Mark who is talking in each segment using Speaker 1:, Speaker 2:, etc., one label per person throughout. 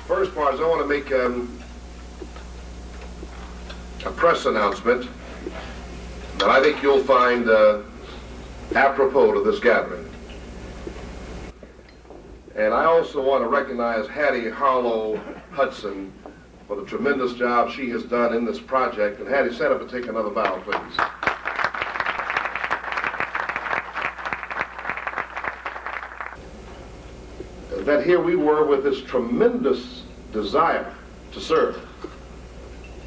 Speaker 1: First part is I want to make a press announcement that I think you'll find apropos to this gathering. And I also want to recognize Hattie Harlow Hudson for the tremendous job she has done in this project. And Hattie, stand up and take another bow, please. That here we were with this tremendous desire to serve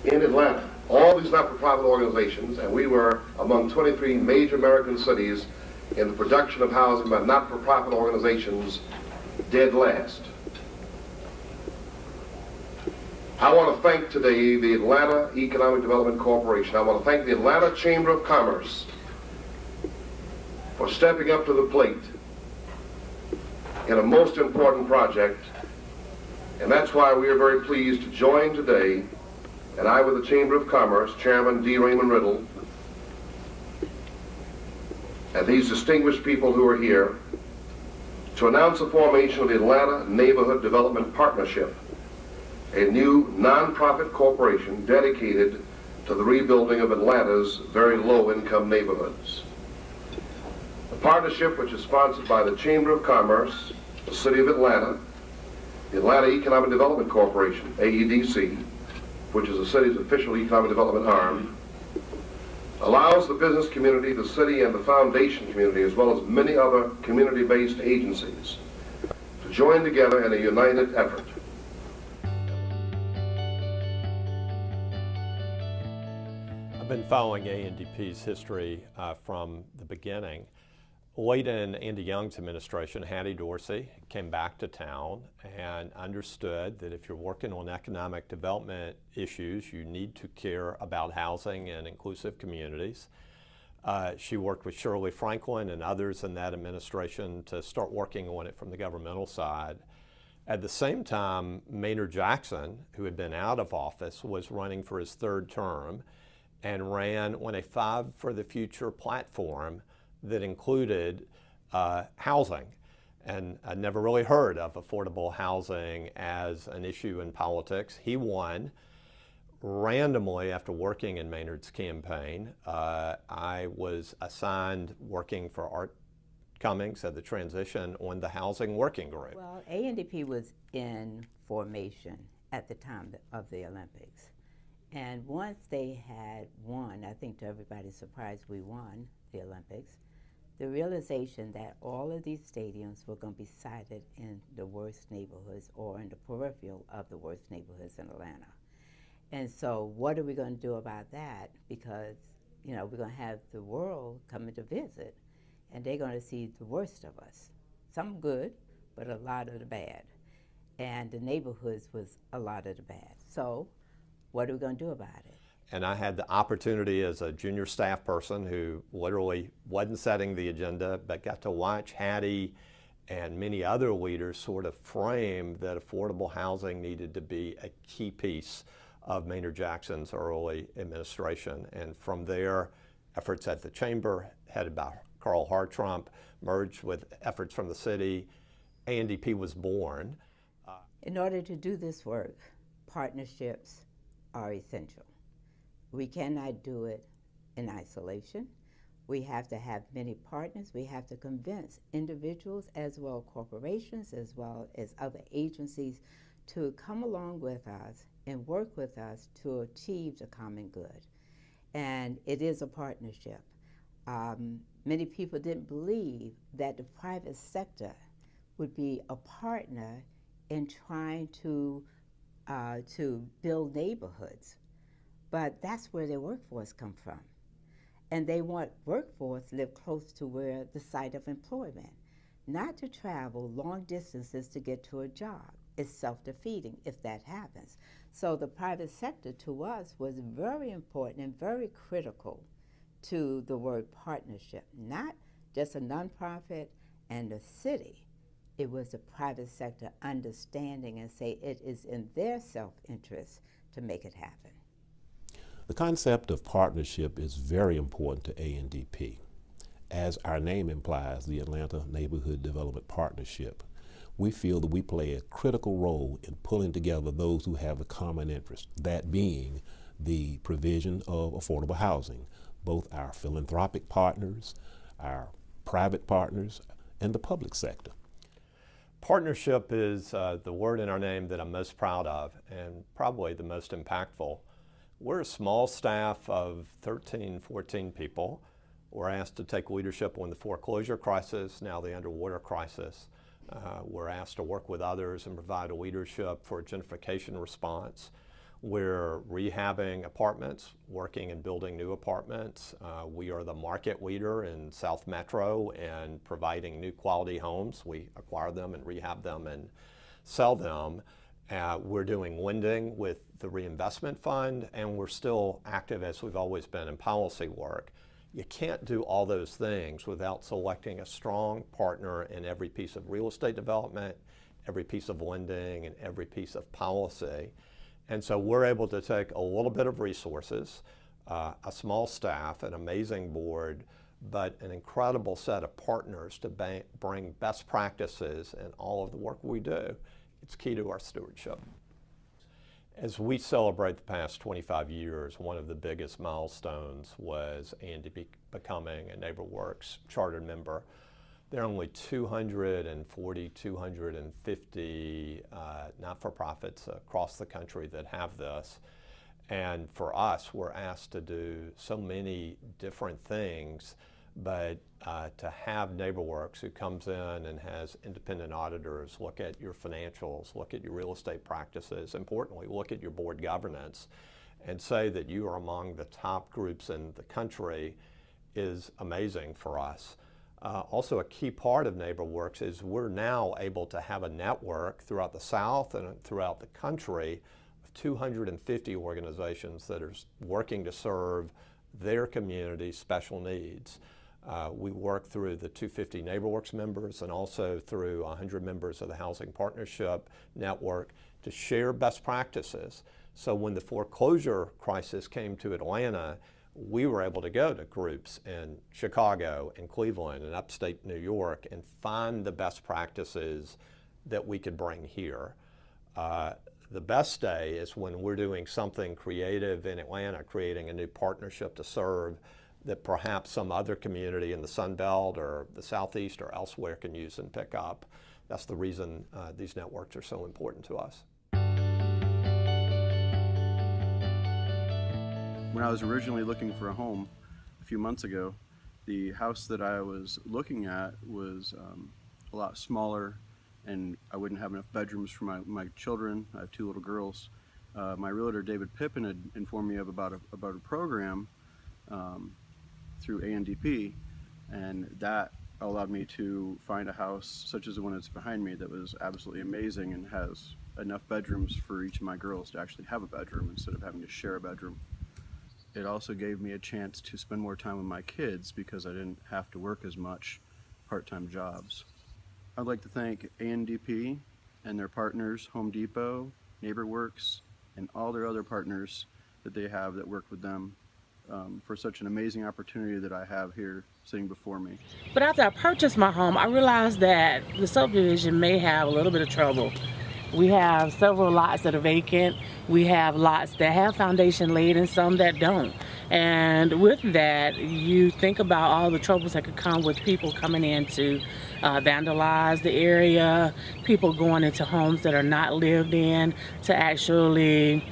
Speaker 1: in Atlanta, all these not-for-profit organizations, and we were among 23 major American cities in the production of housing by not-for-profit organizations, dead last. I want to thank today the Atlanta Economic Development Corporation. I want to thank the Atlanta Chamber of Commerce for stepping up to the plate in a most important project, and that's why we are very pleased to join today, and I with the Chamber of Commerce, Chairman D. Raymond Riddle, and these distinguished people who are here, to announce the formation of the Atlanta Neighborhood Development Partnership, a new nonprofit corporation dedicated to the rebuilding of Atlanta's very low-income neighborhoods. The partnership, which is sponsored by the Chamber of Commerce, the City of Atlanta, the Atlanta Economic Development Corporation, AEDC, which is the city's official economic development arm, allows the business community, the city, and the foundation community, as well as many other community-based agencies, to join together in a united effort.
Speaker 2: I've been following ANDP's history from the beginning. Late in Andy Young's administration, Hattie Dorsey came back to town and understood that if you're working on economic development issues, you need to care about housing and inclusive communities. She worked with Shirley Franklin and others in that administration to start working on it from the governmental side. At the same time, Maynard Jackson, who had been out of office, was running for his third term and ran on a Five for the Future platform that included housing. And I'd never really heard of affordable housing as an issue in politics. He won randomly after working in Maynard's campaign. I was assigned working for Art Cummings at the transition on the housing working group.
Speaker 3: Well, ANDP was in formation at the time of the Olympics. And once they had won, I think to everybody's surprise we won the Olympics, the realization that all of these stadiums were going to be sited in the worst neighborhoods or in the peripheral of the worst neighborhoods in Atlanta. And so what are we going to do about that? Because, you know, we're going to have the world coming to visit, and they're going to see the worst of us. Some good, but a lot of the bad. And the neighborhoods was a lot of the bad. So what are we going to do about it?
Speaker 2: And I had the opportunity as a junior staff person who literally wasn't setting the agenda, but got to watch Hattie and many other leaders sort of frame that affordable housing needed to be a key piece of Maynard Jackson's early administration. And from there, efforts at the chamber, headed by Carl Hartrump, merged with efforts from the city. ANDP was born.
Speaker 3: In order to do this work, partnerships are essential. We cannot do it in isolation. We have to have many partners. We have to convince individuals as well as corporations as well as other agencies to come along with us and work with us to achieve the common good. And it is a partnership. Many people didn't believe that the private sector would be a partner in trying to build neighborhoods. But that's where their workforce come from. And they want workforce live close to where the site of employment, not to travel long distances to get to a job. It's self-defeating if that happens. So the private sector to us was very important and very critical to the word partnership, not just a nonprofit and the city. It was the private sector understanding and say it is in their self-interest to make it happen.
Speaker 4: The concept of partnership is very important to ANDP. As our name implies, the Atlanta Neighborhood Development Partnership. we feel that we play a critical role in pulling together those who have a common interest, that being the provision of affordable housing, both our philanthropic partners, our private partners, and the public sector.
Speaker 2: Partnership is the word in our name that I'm most proud of and probably the most impactful. We're a small staff of 13, 14 people. We're asked to take leadership on the foreclosure crisis, now the underwater crisis. We're asked to work with others and provide leadership for a gentrification response. We're rehabbing apartments, working and building new apartments. We are the market leader in South Metro and providing new quality homes. We acquire them and rehab them and sell them. We're doing lending with the reinvestment fund, and we're still active as we've always been in policy work. You can't do all those things without selecting a strong partner in every piece of real estate development, every piece of lending, and every piece of policy. And so we're able to take a little bit of resources, a small staff, an amazing board, but an incredible set of partners to bring best practices in all of the work we do. It's key to our stewardship. As we celebrate the past 25 years, one of the biggest milestones was Andp becoming a NeighborWorks chartered member. There are only 240, 250 not-for-profits across the country that have this. And for us, we're asked to do so many different things, but to have NeighborWorks, who comes in and has independent auditors look at your financials, look at your real estate practices, importantly, look at your board governance, and say that you are among the top groups in the country is amazing for us. Also, a key part of NeighborWorks is we're now able to have a network throughout the South and throughout the country of 250 organizations that are working to serve their community's special needs. We work through the 250 NeighborWorks members and also through 100 members of the Housing Partnership Network to share best practices. So when the foreclosure crisis came to Atlanta, we were able to go to groups in Chicago and Cleveland and upstate New York and find the best practices that we could bring here. The best day is when we're doing something creative in Atlanta, creating a new partnership to serve that perhaps some other community in the Sun Belt or the Southeast or elsewhere can use and pick up. That's the reason these networks are so important to us.
Speaker 5: When I was originally looking for a home a few months ago, the house that I was looking at was a lot smaller, and I wouldn't have enough bedrooms for my children. I have 2 little girls. My realtor, David Pippin, had informed me about a program through Andp, and that allowed me to find a house such as the one that's behind me that was absolutely amazing and has enough bedrooms for each of my girls to actually have a bedroom instead of having to share a bedroom. It also gave me a chance to spend more time with my kids because I didn't have to work as much part-time jobs. I'd like to thank Andp and their partners, Home Depot, NeighborWorks, and all their other partners that they have that work with them for such an amazing opportunity that I have here sitting before me.
Speaker 6: But after I purchased my home, I realized that the subdivision may have a little bit of trouble. We have several lots that are vacant. We have lots that have foundation laid and some that don't. And with that, you think about all the troubles that could come with people coming in to vandalize the area, people going into homes that are not lived in to actually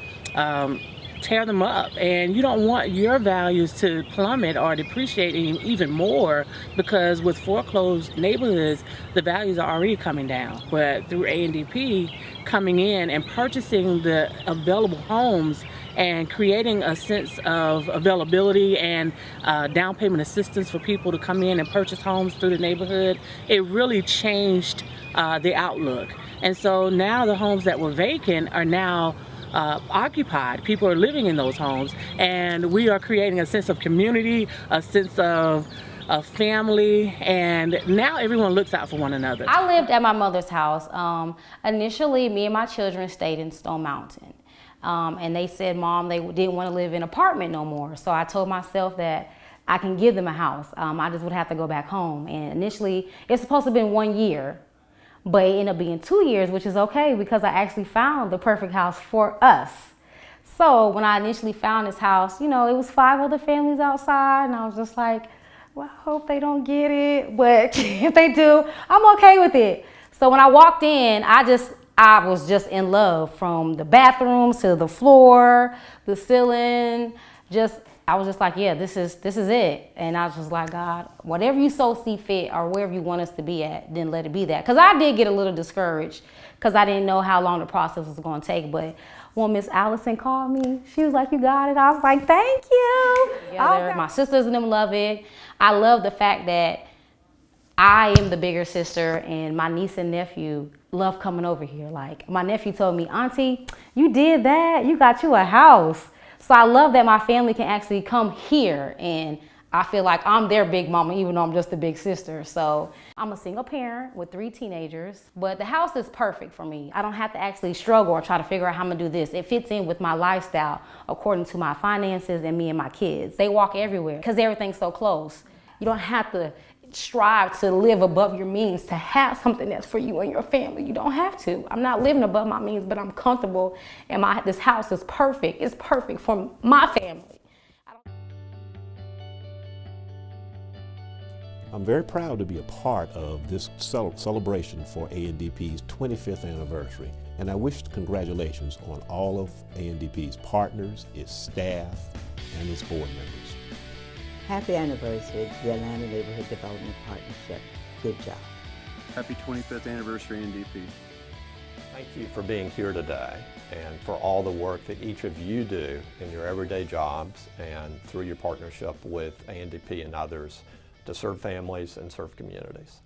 Speaker 6: tear them up. And you don't want your values to plummet or depreciate even more, because with foreclosed neighborhoods, the values are already coming down. But through Andp coming in and purchasing the available homes and creating a sense of availability and down payment assistance for people to come in and purchase homes through the neighborhood, it really changed the outlook. And so now the homes that were vacant are now occupied. People are living in those homes, and we are creating a sense of community, a sense of family, and now everyone looks out for one another.
Speaker 7: I lived at my mother's house. Initially, me and my children stayed in Stone Mountain, and they said, Mom, they didn't want to live in an apartment no more. So I told myself that I can give them a house. I just would have to go back home. And initially, it's supposed to have been 1 year. But it ended up being 2 years, which is okay because I actually found the perfect house for us. So when I initially found this house, you know, it was 5 other families outside, and I was just like, well, I hope they don't get it, but if they do, I'm okay with it. So when I walked in, I was just in love, from the bathrooms to the floor, the ceiling. I was just like, yeah, this is it. And I was just like, God, whatever you so see fit or wherever you want us to be at, then let it be that. Because I did get a little discouraged because I didn't know how long the process was going to take. But when Miss Allison called me, she was like, you got it. I was like, thank you. My sisters and them love it. I love the fact that I am the bigger sister, and my niece and nephew love coming over here. Like, my nephew told me, Auntie, you did that. You got you a house. So I love that my family can actually come here, and I feel like I'm their big mama, even though I'm just a big sister. So I'm a single parent with 3 teenagers, but the house is perfect for me. I don't have to actually struggle or try to figure out how I'm gonna do this. It fits in with my lifestyle according to my finances and me and my kids. They walk everywhere because everything's so close. You don't have to strive to live above your means to have something that's for you and your family. You don't have to. I'm not living above my means, but I'm comfortable, and this house is perfect. It's perfect for my family.
Speaker 4: I'm very proud to be a part of this celebration for ANDP's 25th anniversary, and I wish congratulations on all of ANDP's partners, its staff, and its board members.
Speaker 3: Happy anniversary to the Atlanta Neighborhood Development Partnership. Good job.
Speaker 5: Happy 25th anniversary, NDP.
Speaker 2: Thank you for being here today and for all the work that each of you do in your everyday jobs and through your partnership with ANDP and others to serve families and serve communities.